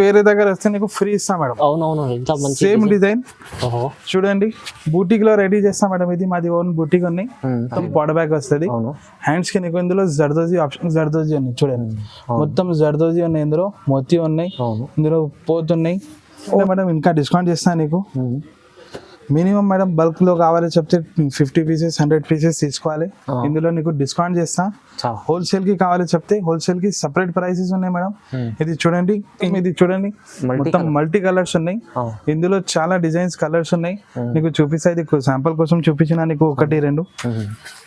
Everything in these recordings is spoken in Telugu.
వేరే దగ్గర వస్తే నీకు ఫ్రీ ఇస్తాం మేడం. అవునవును, ఎంత మంచి సేమ్ డిజైన్ ఓహో చూడండి, బూటిక్ లో రెడీ చేస్తాం మేడం. ఇది మాది ఓన్ బూటిక్ ఉన్నాయి. బాడీ బ్యాగ్ వస్తుంది. హ్యాండ్స్ కి నీకు ఇందులో జర్దోజీ ఆప్షన్, జర్దోజీ ఉన్నాయి చూడండి. మొత్తం జర్దోజీ ఉన్నాయి, ఇందులో మోతీ ఉన్నాయి, ఇందులో పోతున్నాయి మేడం. ఇంకా డిస్కౌంట్ చేస్తాను నీకు. మినిమం మేడం బల్క్ లో కావాలి చెప్తే 50 పీసెస్ 100 పీసెస్ తీసుకోవాలి. ఇందులో నీకు డిస్కౌంట్ చేస్తా. హోల్సేల్ కి కావాలి చెప్తే హోల్సేల్ కి సపరేట్ ప్రైసెస్ ఉన్నాయి మేడం. ఇది చూడండి, ఇది చూడండి, మొత్తం మల్టీ కలర్స్ ఉన్నాయి. ఇందులో చాలా డిజైన్స్ కలర్స్ ఉన్నాయి. నీకు చూపిస్తా, ఇది శాంపుల్ కోసం చూపించిన నీకు 1 2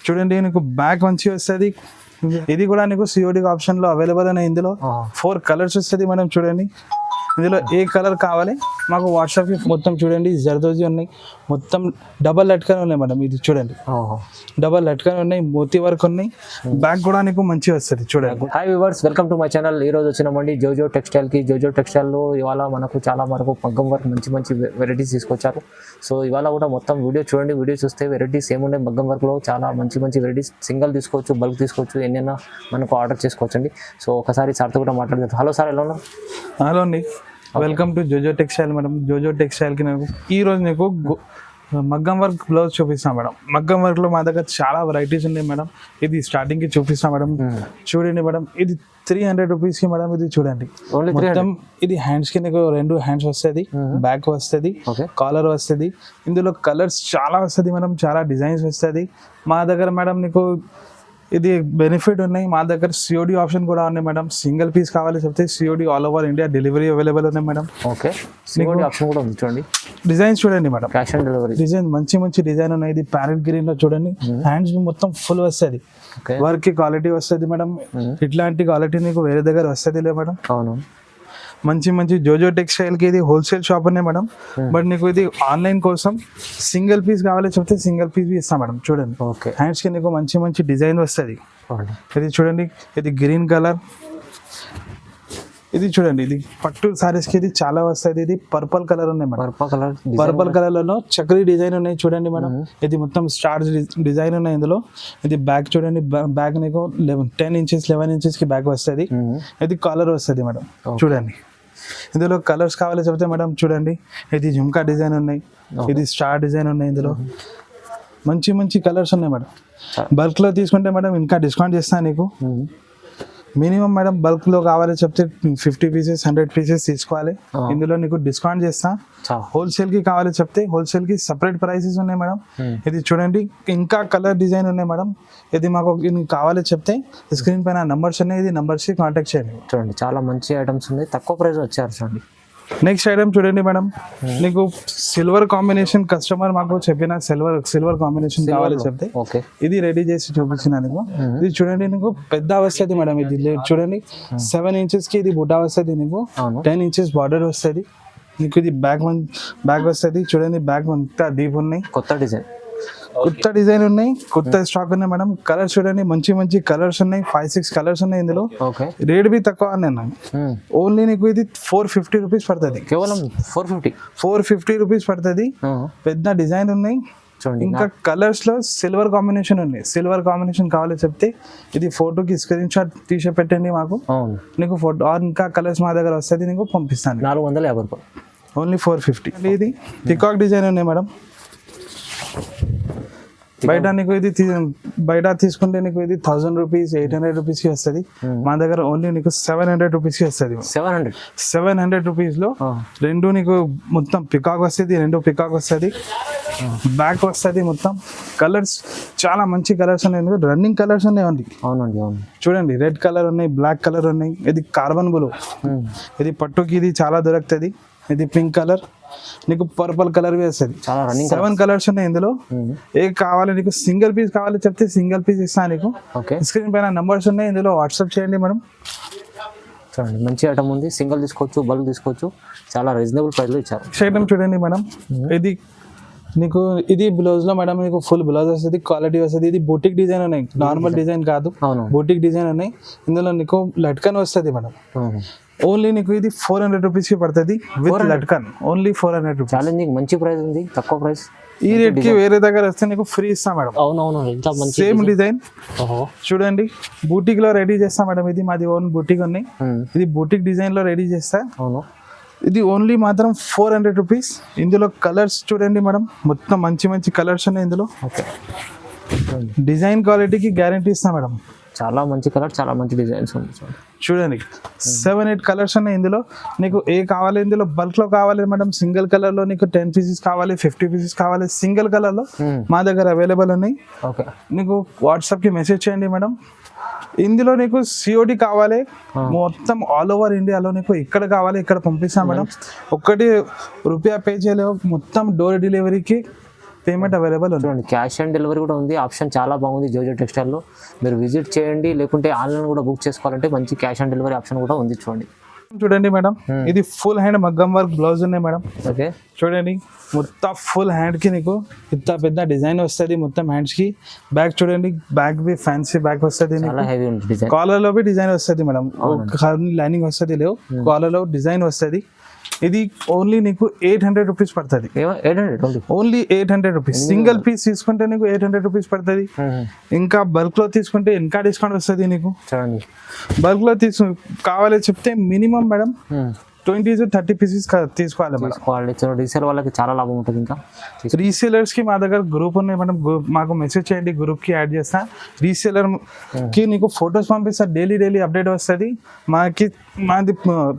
చూడండి. నీకు బ్యాగ్ మంచిగా వస్తుంది. ఇది కూడా నీకు సిఓడి ఆప్షన్ లో అవైలబుల్ ఉన్నాయి. ఇందులో 4 కలర్స్ వస్తుంది మేడం. చూడండి, ఇందులో ఏ కలర్ కావాలి మాకు వాట్సాప్ కి మొత్తం చూడండి. జర్దోజీ ఉన్నాయి, మొత్తం డబల్ లట్కన్ ఉన్నాయి మేడం. ఇది చూడండి, డబల్ లట్కన్ ఉన్నాయి, మోతీ వర్క్ ఉన్నాయి. బ్యాగ్ కూడా నీకు మంచిగా వస్తుంది చూడండి. Hi viewers, welcome to my channel. ఈ రోజు వచ్చినామండి జోజో టెక్స్టైల్ కి. జోజో టెక్స్టైల్ లో ఇవాళ మనకు చాలా మగ్గం వర్క్ మంచి మంచి వెరైటీస్ తీసుకొచ్చారు. సో ఇవాళ కూడా మొత్తం వీడియో చూడండి. వీడియో చూస్తే వెరైటీస్ ఏమున్నాయి మగ్గం వర్క్ లో, చాలా మంచి మంచి వెరైటీస్. సింగిల్ తీసుకోవచ్చు, బల్క్ తీసుకోవచ్చు, ఎన్నైనా మనకు ఆర్డర్ చేసుకోవచ్చు అండి. సో ఒకసారి సార్తో కూడా మాట్లాడదు. హలో సార్, ఎలా ఉన్నారు? హలో అండి, welcome to Jojo textile madam. Jojo textile కి నాకు ఈ రోజు నీకు మగ్గం వర్క్ బ్లౌజ్ చూపిస్తాం మేడం. మగ్గం వర్క్ లో మా దగ్గర చాలా వెరైటీస్ ఉన్నాయి మేడం. ఇది స్టార్టింగ్ కి చూపిస్తాం మేడం. చూడండి మేడం, ఇది 300 రూపీస్ కి మేడం. ఇది చూడండి, మొత్తం ఇది హ్యాండ్స్ కి నీకు 2 హ్యాండ్స్ వస్తుంది, బ్యాక్ వస్తుంది, కాలర్ వస్తుంది. ఇందులో కలర్స్ చాలా వస్తుంది మేడం, చాలా డిజైన్స్ వస్తుంది మా దగ్గర మేడం. నీకు ఇది బెనిఫిట్ ఉన్నాయి మా దగ్గర. సిఓడి ఆప్షన్ కూడా ఉన్నాయి మేడం. సింగిల్ పీస్ కావాలి చెప్తే COD all over India delivery available ఉన్నాయి మేడం. ఓకే, సిఓడి ఆప్షన్ కూడా ఉంది. చూడండి డిజైన్స్ చూడండి madam, cash on delivery design మంచి మంచి డిజైన్ ఉన్నాయి. ఇది ప్యారెట్ గ్రీన్ లో చూడండి, హ్యాండ్స్ మొత్తం ఫుల్ వస్తుంది. వర్క్ కి క్వాలిటీ వస్తుంది మేడం. ఇట్లాంటి క్వాలిటీ నీకు వేరే దగ్గర వస్తుంది లే మేడం. అవును, మంచి మంచి జోజో టెక్స్టైల్ కి ఇది హోల్సేల్ షాప్ ఉన్నాయి మేడం. బట్ నీకు ఇది ఆన్లైన్ కోసం సింగిల్ పీస్ కావాలి చెప్తే సింగిల్ పీస్ ఇస్తాం మేడం. చూడండి, హ్యాండ్స్ కి నీకు మంచి మంచి డిజైన్ వస్తుంది. ఇది చూడండి, ఇది గ్రీన్ కలర్. ఇది చూడండి, ఇది పట్టు సారీస్ కి ఇది చాలా వస్తుంది. ఇది పర్పుల్ కలర్ ఉన్నాయి మేడం. పర్పుల్ కలర్ లో చక్రీ డిజైన్ ఉన్నాయి చూడండి మేడం. ఇది మొత్తం స్టార్స్ డిజైన్ ఉన్నాయి ఇందులో. ఇది బ్యాక్ చూడండి, బ్యాక్ నీకు 10 ఇంచెస్ 11 ఇంచెస్ కి బ్యాక్ వస్తుంది. ఇది కాలర్ వస్తుంది మేడం. చూడండి, ఇందులో కలర్స్ కావాలి చెప్తే మేడం చూడండి, ఇది జుమ్కా డిజైన్ ఉన్నాయి, ఇది స్టార్ డిజైన్ ఉన్నాయి. ఇందులో మంచి మంచి కలర్స్ ఉన్నాయి మేడం. బల్క్ లో తీసుకుంటే మేడం ఇంకా డిస్కౌంట్ చేస్తాను నీకు. మినిమం మేడం బల్క్ లో కావాలి చెప్తే 50 పీసెస్ 100 పీసెస్ తీసుకోవాలి. ఇందులో నీకు డిస్కౌంట్ చేస్తా. హోల్సేల్ కి కావాలి చెప్తే హోల్సేల్ కి సపరేట్ ప్రైసెస్ ఉన్నాయి మేడం. ఇది చూడండి, ఇంకా కలర్ డిజైన్ ఉన్నాయి మేడం. ఇది మాకు కావాలి చెప్తే స్క్రీన్ పైన నంబర్స్ ఉన్నాయి, ఇది నంబర్స్ కి కాంటాక్ట్ చేయండి. చూడండి, చాలా మంచి ఐటమ్స్ ఉన్నాయి, తక్కువ ప్రైస్ వచ్చారు. చూడండి, నెక్స్ట్ ఐటమ్ చూడండి మేడం, నీకు సిల్వర్ కాంబినేషన్ కస్టమర్ మాకు చెప్పిన సిల్వర్ కాంబినేషన్ కావాలి చెప్తే ఇది రెడీ చేసి చూపించిన నీకు. ఇది చూడండి, నీకు పెద్ద వస్తుంది మేడం. ఇది చూడండి, 7 ఇంచెస్ కి ఇది బుటా వస్తుంది నీకు, 10 ఇంచెస్ బార్డర్ వస్తుంది నీకు. ఇది బ్యాగ్ వస్తుంది చూడండి, బ్యాగ్ అంతా డీప్ ఉన్నాయి. కొత్త డిజైన్ ఉన్నాయి, కొత్త స్టాక్ ఉన్నాయి మేడం. కలర్స్ చూడండి, మంచి మంచి కలర్స్ ఉన్నాయి. 5-6 కలర్స్ ఉన్నాయి ఇందులో. రేట్ బి తక్కువ అన్నాను. ఓన్లీ నీకు ఇది 450 రూపీస్ పడుతుంది. కేవలం 450 రూపీస్ పడుతుంది. పెద్ద డిజైన్ ఉన్నాయి. ఇంకా కలర్స్ లో సిల్వర్ కాంబినేషన్ ఉన్నాయి. సిల్వర్ కాంబినేషన్ కావాలి చెప్తే ఇది ఫోటోకి స్క్రీన్ షాట్ తీసి పెట్టండి మాకు. నీకు ఫోటో ఇంకా కలర్స్ మా దగ్గర వస్తుంది, నీకు పంపిస్తాను. 450 రూపాయలు, ఓన్లీ 450. ఇది పికాక్ డిజైన్ ఉన్నాయి మేడం. బయట నీకు ఇది బయట తీసుకుంటే నీకు ఇది 1000 రూపీస్ 800 రూపీస్ కి వస్తుంది. మా దగ్గర ఓన్లీ నీకు 700 రూపీస్ కి వస్తుంది. 700 రూపీస్ లో 2 నీకు మొత్తం పికాక్ వస్తుంది, 2 పికాక్ వస్తుంది, బ్యాక్ వస్తుంది. మొత్తం కలర్స్ చాలా మంచి కలర్స్ ఉన్నాయి, రన్నింగ్ కలర్స్ ఉన్నాయి ఓన్లీ. అవునండి, అవును. చూడండి, రెడ్ కలర్ ఉన్నాయి, బ్లాక్ కలర్ ఉన్నాయి. ఇది కార్బన్ బ్లూ, ఇది పట్టుకి ఇది చాలా దొరుకుతుంది. ఇది పింక్ కలర్, నీకు పర్పుల్ కలర్ వేస్తుంది. 7 కలర్స్ ఉన్నాయి ఇందులో. ఏ కావాలి నీకు సింగిల్ పీస్ కావాలి చెప్తే సింగిల్ పీస్ ఇస్తాను నీకు. స్క్రీన్ పైన నంబర్స్ ఉన్నాయి, ఇందులో వాట్సాప్ చేయండి మేడం. చూడండి, మంచి ఐటమ్ ఉంది. సింగిల్ తీసుకోవచ్చు, బల్క్ తీసుకోవచ్చు, చాలా రీజనబుల్ ప్రైస్ లో ఇచ్చారు. ఐటమ్ చూడండి మేడం, ఇది నీకు ఇది బ్లౌజ్ లో మేడం నీకు ఫుల్ బ్లౌజ్ వస్తుంది, క్వాలిటీ వస్తుంది. ఇది బూటిక్ డిజైన్ ఉన్నాయి, నార్మల్ డిజైన్ కాదు, బూటిక్ డిజైన్ ఉన్నాయి. ఇందులో నీకు లట్కన్ వస్తుంది మేడం. ఓన్లీ నీకు ఇది 400 రూపీస్ కి పడుతుంది with latkan. Only 400 rupees. Challenging మంచి ప్రైస్ ఉంది, తక్కువ ప్రైస్. ఈ రేట్ కి వేరే దగ్గర వస్తే నీకు ఫ్రీ ఇస్తాం మేడం. అవునవును, ఎంత మంచి సేమ్ డిజైన్. ఓహో, చూడండి బూటిక్ లో రెడీ చేస్తాం మేడం. ఇది మాది ఓన్ బూటిక్ ఉన్నాయి. ఇది బూటిక్ డిజైన్ లో రెడీ చేస్తా. అవును, ఇది ఓన్లీ మాత్రం 400 రూపీస్. ఇందులో కలర్స్ చూడండి మేడం, మొత్తం మంచి మంచి కలర్స్ ఉన్నాయి ఇందులో. ఓకే, డిజైన్ క్వాలిటీకి గ్యారంటీ ఇస్తాం మేడం. చాలా మంచి కలర్, చాలా మంచి డిజైన్స్ ఉంది. చూడండి 7-8 కలర్స్ ఉన్నాయి ఇందులో. నీకు ఏ కావాలి ఇందులో బల్క్ లో కావాలి మేడం, సింగిల్ కలర్ లో నీకు 10 పీసెస్ కావాలి, 50 పీసెస్ కావాలి, సింగిల్ కలర్ లో మా దగ్గర అవైలబుల్ ఉన్నాయి. ఓకే, నీకు వాట్సాప్ కి మెసేజ్ చేయండి మేడం. ఇందులో నీకు సిఓడి కావాలి మొత్తం ఆల్ ఓవర్ ఇండియాలో, నీకు ఇక్కడ కావాలి ఇక్కడ పంపిస్తాం మేడం. ఒక్కటి రూపాయ పే చేయలేవు, మొత్తం డోర్ డెలివరీకి పేమెంట్ అవైలబుల్ ఉంది. చూడండి క్యాష్ ఆన్ డెలివరీ కూడా ఉంది, ఆప్షన్ చాలా బాగుంది జోజో టెక్స్టైల్లో. మీరు విజిట్ చేయండి, లేకుంటే ఆన్లైన్ కూడా బుక్ చేసుకోవాలంటే మంచి క్యాష్ ఆన్ డెలివరీ ఆప్షన్ కూడా ఉంది. చూడండి మేడం, ఇది ఫుల్ హ్యాండ్ మగ్గం వర్క్ బ్లౌజ్ ఉన్నాయి మేడం. ఓకే, చూడండి మొత్తం ఫుల్ హ్యాండ్ కి నీకు ఇంత పెద్ద డిజైన్ వస్తుంది మొత్తం హ్యాండ్స్ కి. బ్యాక్ చూడండి, బ్యాక్ బి ఫ్యాన్సీ బ్యాక్ వస్తుంది. చాలా హెవీ ఉంది డిజైన్. కాలర్ లో బి డిజైన్ వస్తుంది మేడం, లైనింగ్ వస్తుంది లేవు, కాలర్ లో డిజైన్ వస్తుంది. ఇది ఓన్లీ నీకు 800 రూపీస్ పడుతుంది. 800 ఓన్లీ 800 రూపీస్. సింగిల్ పీస్ తీసుకుంటే నీకు 800 రూపీస్ పడుతుంది. ఇంకా బల్క్ లో తీసుకుంటే ఇంకా డిస్కౌంట్ వస్తుంది నీకు. చూడండి బల్క్ లో కావాలి చెప్తే మినిమం మేడం 20 to 30 పీసెస్ తీసుకోవాలి మేడం. రీసేల్ వాళ్ళకి చాలా లాభం ఉంటుంది. ఇంకా రీసేలర్స్ కి మా దగ్గర గ్రూప్ ఉన్నాయి మేడం, మాకు మెసేజ్ చేయండి, గ్రూప్ కి యాడ్ చేస్తా. రీసేలర్ కి నీకు ఫొటోస్ పంపిస్తా, డైలీ అప్డేట్ వస్తుంది. మాది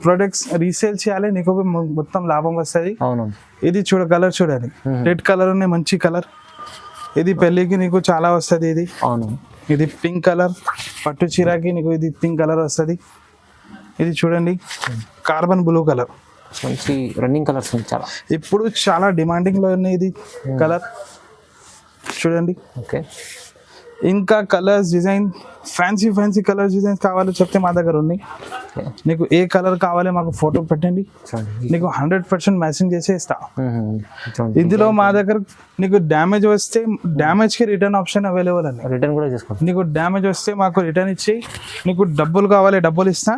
ప్రొడక్ట్స్ రీసేల్ చేయాలి, నీకు మొత్తం లాభం వస్తుంది. అవును, ఇది కలర్ చూడండి, రెడ్ కలర్ ఉన్నాయి మంచి కలర్. ఇది పెళ్ళికి నీకు చాలా వస్తుంది. ఇది అవును, ఇది పింక్ కలర్, పట్టు చీరకి నీకు ఇది పింక్ కలర్ వస్తుంది. ఇది చూడండి కార్బన్ బ్లూ కలర్, మంచి రన్నింగ్ కలర్స్ చాలా, ఇప్పుడు చాలా డిమాండింగ్ లో ఉన్నాయి ఇది కలర్. చూడండి ఓకే, ఇంకా colours design fancy colours designs కావాలి చెప్తే మా దగ్గర ఉన్నాయి. నీకు ఏ కలర్ కావాలి మాకు ఫోటో పెట్టండి, నీకు 100% మ్యాచింగ్ చేసి ఇస్తా. ఇందులో మా దగ్గర నీకు డ్యామేజ్ వస్తే డ్యామేజ్ కి రిటర్న్ ఆప్షన్ అవైలబుల్ అండి. రిటర్న్ కూడా చేసుకోండి. నీకు డ్యామేజ్ వస్తే మాకు రిటర్న్ ఇచ్చి, నీకు డబ్బులు కావాలి డబ్బులు ఇస్తా.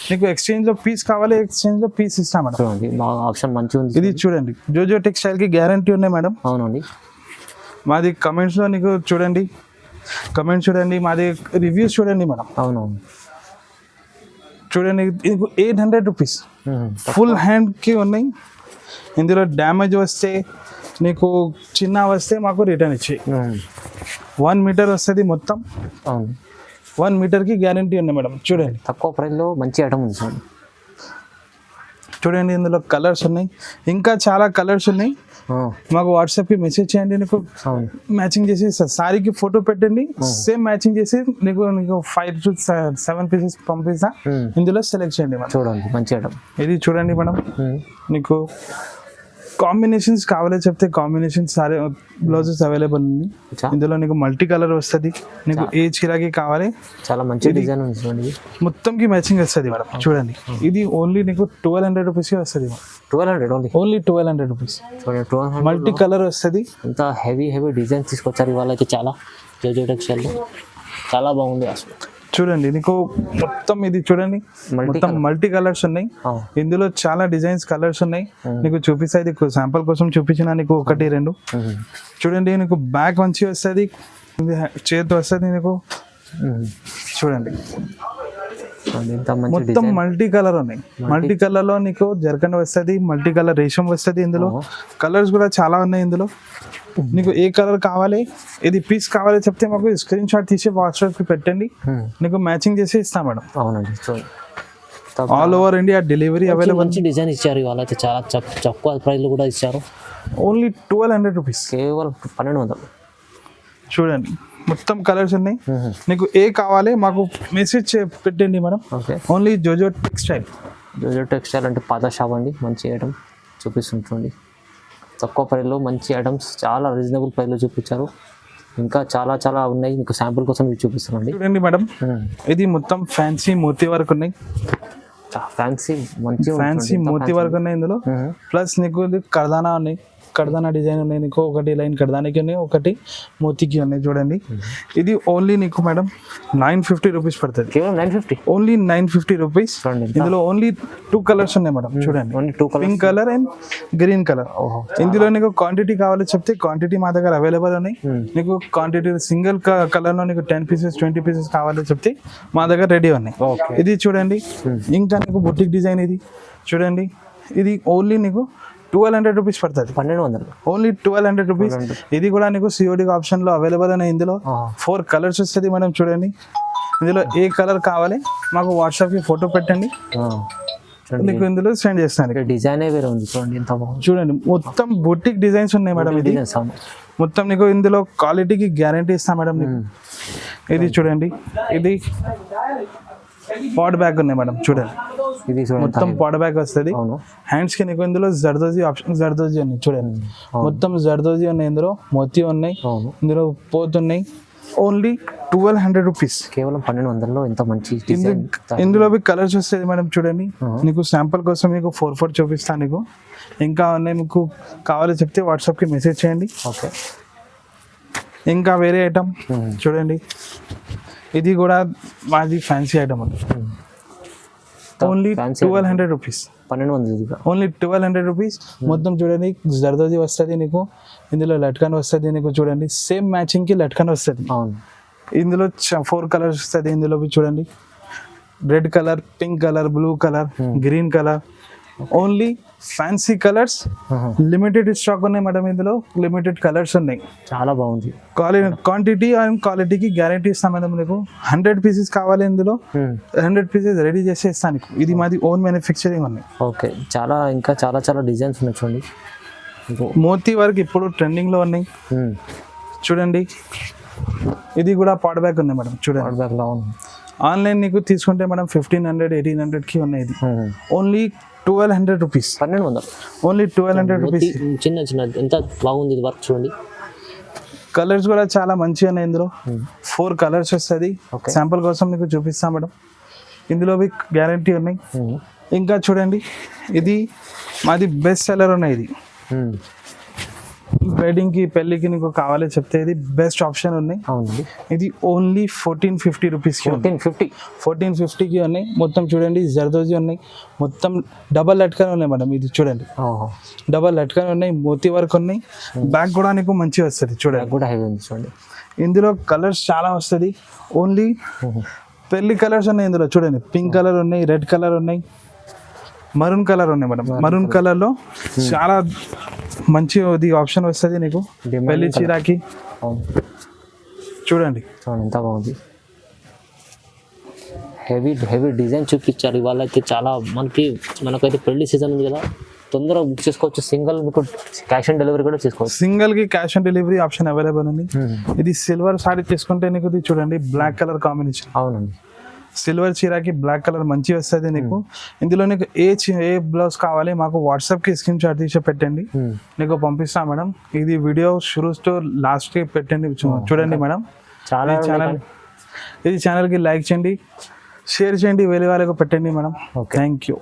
నీకు ఎక్స్చేంజ్ లో పీస్ కావాలి ఎక్స్చేంజ్ లో పీస్ ఇస్తా మేడం. ఆప్షన్ మంచిగా ఉంది. ఇది చూడండి జోజో టెక్స్టైల్ కి గ్యారంటీ ఉన్నాయి మేడం. అవునండి, మాది కమెంట్స్ లో నీకు చూడండి, కమెంట్స్ చూడండి, మాది రివ్యూస్ చూడండి మేడం. అవునవును, చూడండి నీకు 800 రూపీస్ ఫుల్ హ్యాండ్ కి ఉన్నాయి. ఇందులో డ్యామేజ్ వస్తే నీకు చిన్న వస్తే మాకు రిటర్న్ ఇచ్చి 1 మీటర్ వస్తుంది మొత్తం. అవును, 1 మీటర్కి గ్యారంటీ ఉంది మేడం. చూడండి తక్కువ ప్రైస్లో మంచి ఐటమ్ ఉంది. చూడండి ఇందులో కలర్స్ ఉన్నాయి, ఇంకా చాలా కలర్స్ ఉన్నాయి. మాకు వాట్సాప్కి మెసేజ్ చేయండి, నీకు మ్యాచింగ్ చేసి సారీకి ఫోటో పెట్టండి, సేమ్ మ్యాచింగ్ చేసి నీకు 5 to 7 పీసెస్ పంపిస్తా. ఇందులో సెలెక్ట్ చేయండి మేడం. చూడండి మంచి ఐటమ్. ఇది చూడండి మేడం, నీకు కాంబినేషన్స్ కావాలి చెప్తే కాంబినేషన్స్ సారీ బ్లౌజెస్ అవైలబుల్ ఉంది. ఇందులో నీకు మల్టీ కలర్ వస్తుంది, నీకు ఏ చీరకి కావాలి చాలా మంచి డిజైన్ ఉంది. మొత్తంకి మ్యాచింగ్ వస్తుంది మేడం. చూడండి ఇది ఓన్లీ నీకు 1200 రూపీస్కి వస్తుంది. 1200 ఓన్లీ 1200 రూపీస్. మల్టీ కలర్ వస్తుంది. ఇంత హెవీ డిజైన్ తీసుకొచ్చారు ఇవాళ అయితే చాలా జోజో టెక్స్టైల్లో. చాలా బాగుంది అసలు. చూడండి నీకు మొత్తం ఇది చూడండి మొత్తం మల్టీ కలర్స్ ఉన్నాయి. ఇందులో చాలా డిజైన్స్ కలర్స్ ఉన్నాయి. నీకు చూపిస్తా, ఇది శాంపుల్ కోసం చూపించిన నీకు 1-2. చూడండి నీకు బ్యాక్ మంచి వస్తుంది, చేతి వస్తుంది నీకు. చూడండి మొత్తం మల్టీ కలర్ ఉన్నాయి. మల్టీ కలర్ లో నీకు జర్కన్ వస్తుంది, మల్టీ కలర్ రేషం వస్తుంది. ఇందులో కలర్స్ కూడా చాలా ఉన్నాయి. ఇందులో నీకు ఏ కలర్ కావాలి, ఇది పీస్ కావాలి చెప్తే మాకు స్క్రీన్ షాట్ తీసి వాట్సాప్ కి పెట్టండి, నీకు మ్యాచింగ్ చేసి ఇస్తాం మేడం. అవునండి, all over India delivery available. మంచి డిజైన్ ఇచ్చారు ఇవాళ అయితే, చాలా తక్కువ ప్రైస్లో కూడా ఇచ్చారు. ఓన్లీ 1200 రూపీస్, కేవలం 1200. చూడంండి మొత్తం కలర్స్ ఉన్నాయి. నీకు ఏ కావాలి మాకు మెసేజ్ పెట్టండి madam. Only Jojo textile. Jojo textile అంటే పాత షాప్ అండి, మంచి ఐటమ్ చూపిస్తుంటుంది. తక్కువ ప్రైస్లో మంచి ఐటమ్స్ చాలా రీజనబుల్ ప్రైస్లో చూపించారు. ఇంకా చాలా ఉన్నాయి, మీకు శాంపుల్ కోసం ఇవి చూపిస్తున్నాండి. చూడండి మేడం, ఇది మొత్తం ఫ్యాన్సీ మోతీ వర్క్ ఉన్నాయి. ఫ్యాన్సీ మోతీ వర్క్ ఉన్నాయి ఇందులో. ప్లస్ నీకు కర్దానా ఉన్నాయి, కడదానా డిజైన్ ఉన్నాయి నీకు, ఒకటి లైన్ కడదానికి ఉన్నాయి, ఒకటి మోతీకి ఉన్నాయి చూడండి. ఇది ఓన్లీ నీకు మేడం 950 రూపీస్ పడుతుంది, కేవలం 950, ఓన్లీ 950 రూపీస్. ఇందులో ఓన్లీ 2 కలర్స్ ఉన్నాయి మేడం చూడండి, only 2 colours, pink colour and green colour. ఇందులో నీకు క్వాంటిటీ కావాలి చెప్తే క్వాంటిటీ మా దగ్గర అవైలబుల్ ఉన్నాయి. నీకు క్వాంటిటీ సింగిల్ కలర్ లో నీకు 10 పీసెస్ 20 పీసెస్ కావాలి చెప్తే మా దగ్గర రెడీ ఉన్నాయి. ఇది చూడండి, ఇంకా నీకు బుటిక్ డిజైన్ ఇది చూడండి, ఇది ఓన్లీ నీకు 1200 రూపీస్ పడుతుంది, 1200, ఓన్లీ 1200 రూపీస్. ఇది కూడా నీకు సిఓడి ఆప్షన్ లో అవైలబుల్ ఉన్నాయి. ఇందులో 4 కలర్స్ వస్తుంది మేడం చూడండి. ఇందులో ఏ కలర్ కావాలి మాకు వాట్సాప్ కి ఫోటో పెట్టండి, నీకు ఇందులో సెండ్ చేస్తాను. డిజైన్ వేరే ఉంది చూడండి, ఎంత బాగుంది చూడండి. మొత్తం బుటిక్ డిజైన్స్ ఉన్నాయి మేడం. ఇది మొత్తం నీకు ఇందులో క్వాలిటీకి గ్యారంటీ ఇస్తాం మేడం నీకు. ఇది చూడండి, ఇది పాట్ బ్యాగ్ ఉన్నాయి మేడం చూడండి, ఇది మొత్తం పాట్ బ్యాగ్ వస్తుంది. హ్యాండ్స్ కి నీకు ఇందులో జర్దోజీ ఆప్షన్, జర్దోజీ ఉన్నాయి చూడండి, మొత్తం జర్దోజీ ఉన్నాయి. ఇందులో మోతీ ఉన్నాయి, ఇందులో పోతున్నాయి. ఓన్లీ 1200 రూపీస్, కేవలం 1200లో ఎంత మంచి. ఇందులో కలర్స్ వస్తుంది మేడం చూడండి. నీకు శాంపుల్ కోసం నీకు 4 చూపిస్తాను నీకు. ఇంకా ఉన్నాయి, మీకు కావాలి చెప్తే వాట్సాప్ కి మెసేజ్ చేయండి. ఓకే, ఇంకా వేరే ఐటమ్ చూడండి, ఇది కూడా మాది ఫ్యాన్సీ ఐటమ్ అండి. Only 1200 rupees, 1200, only 1200 rupees. మొత్తం చూడండి జర్దోజీ వస్తుంది నీకు, ఇందులో లట్కన్ వస్తుంది నీకు చూడండి, సేమ్ మ్యాచింగ్ కి లట్కన్ వస్తుంది. ఇందులో 4 కలర్స్ వస్తుంది. ఇందులో చూడండి, red colour, pink colour, blue colour, green colour, only fancy colours. Limited stock ఉన్నాయి మేడం, ఇందులో లిమిటెడ్ కలర్స్ ఉన్నాయి. చాలా బాగుంది. క్వాంటిటీ అండ్ క్వాలిటీకి గ్యారంటీ ఇస్తాం మేడం. నీకు 100 పీసెస్ కావాలి, ఇందులో 100 పీసెస్ రెడీ చేసి ఇస్తాను. ఇది మాది ఓన్ మ్యానుఫ్యాక్చరింగ్ ఉన్నాయి. ఓకే, చాలా ఇంకా చాలా చాలా డిజైన్స్ ఉన్నాయి చూడండి. మోతీ వర్క్ ఇప్పుడు ట్రెండింగ్ లో ఉన్నాయి చూడండి. ఇది కూడా పాట్ బ్యాగ్ ఉన్నాయి మేడం చూడండి. ఆన్లైన్ నీకు తీసుకుంటే మేడం 1500 1800 కి ఉన్నాయి. ఇది ఓన్లీ 1200 రూపీస్, 1200, ఓన్లీ 1200 రూపీస్. చిన్న చిన్న ఎంత బాగుంది ఇది వర్క్ చూడండి. కలర్స్ కూడా చాలా మంచిగా ఉన్నాయి. ఇందులో 4 కలర్స్ వస్తుంది. శాంపుల్ కోసం నీకు చూపిస్తాం మేడం. ఇందులో గ్యారంటీ ఉన్నాయి. ఇంకా చూడండి, ఇది మాది బెస్ట్ సెల్లర్ ఉన్నాయి. ఇది వెడ్డింగ్ కి పెళ్లికి నీకు కావాలి చెప్తే ఇది బెస్ట్ ఆప్షన్ ఉన్నాయి. ఇది ఓన్లీ 1450 రూపీస్, 1450 కి ఉన్నాయి. మొత్తం చూడండి జర్దోజీ ఉన్నాయి, మొత్తం డబల్ లట్కన్ ఉన్నాయి మేడం. ఇది చూడండి, డబల్ లట్కన్ ఉన్నాయి, మోతీ వర్క్ ఉన్నాయి. బ్యాగ్ కూడా నీకు మంచిగా వస్తుంది చూడండి. ఇందులో కలర్స్ చాలా వస్తుంది. ఓన్లీ పెళ్లి కలర్స్ ఉన్నాయి ఇందులో చూడండి. పింక్ కలర్ ఉన్నాయి, రెడ్ కలర్ ఉన్నాయి, మరూన్ కలర్ ఉన్నాయి మేడం. మరూన్ కలర్ లో చాలా మంచి ఆప్షన్ వస్తుంది నీకు పెళ్లి చీరాకి. చూడండి ఎంత బాగుంది. హెవీ హెవీ డిజైన్ చూపించారు ఇవాళ అయితే. చాలా మనకైతే పెళ్లి సీజన్ ఉంది కదా, తొందరగా బుక్ చేసుకోవచ్చు. సింగిల్ మీకు క్యాష్ ఆన్ డెలివరీ కూడా చేసుకోవచ్చు. సింగిల్ కి cash on delivery option available ఉంది. ఇది సిల్వర్ సారీ తీసుకుంటే నీకు ఇది చూడండి బ్లాక్ కలర్ కాంబినేషన్. అవునండి, సిల్వర్ చీరకి బ్లాక్ కలర్ మంచి వస్తుంది నీకు. ఇందులో నీకు ఏ బ్లౌజ్ కావాలి మాకు వాట్సాప్ కి స్క్రీన్ షాట్ తీసి పెట్టండి, నీకు పంపిస్తాం మేడం. ఇది వీడియో షురూ టు లాస్ట్ కి పెట్టండి చూడండి మేడం. ఇది ఛానల్ కి లైక్ చేయండి, షేర్ చేయండి, వేరే వాళ్ళకి పెట్టండి మేడం. Thank you.